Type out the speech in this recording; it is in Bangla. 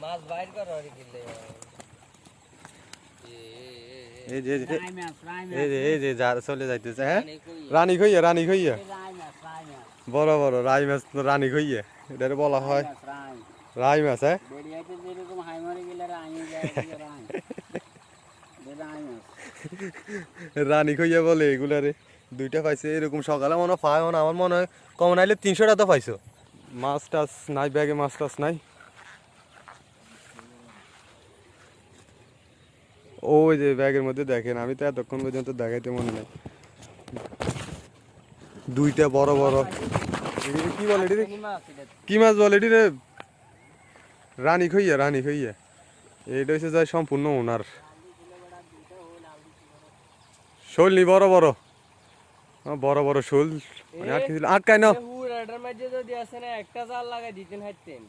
মাছ বাইর করো আর কি এই যে যার চলে যাইতেছে। হ্যাঁ, রানী খইয়া বড় বড় রাই মাছ তো রানী খইয়া এটারে বলা হয় রাই মাছ। হ্যাঁ, রানী খইয়া বলে এগুলারে। দুইটা পাইছে এরকম সকালে মনে হয় পায়, আমার মনে হয় কম নাইলে 300টা তো পাইছো। মাছ টাছ নাই ব্যাগে, মাছ টাছ নাই। ওই যে ব্যাগের মধ্যে দেখেন, আমি তো এতক্ষণ পর্যন্ত দেখাইতে মনে নাই। দুইটা বড় বড় কি বলে এটি, কি মাছ বলে এটি রে? রানী খইয়া এটা হচ্ছে যায় সম্পূর্ণ ওনার। শোল নি বড় বড় বড় বড় শোল, আটকায় না। যদি আছে না একটা জাল লাগাই দিতেন হাঁটতেন।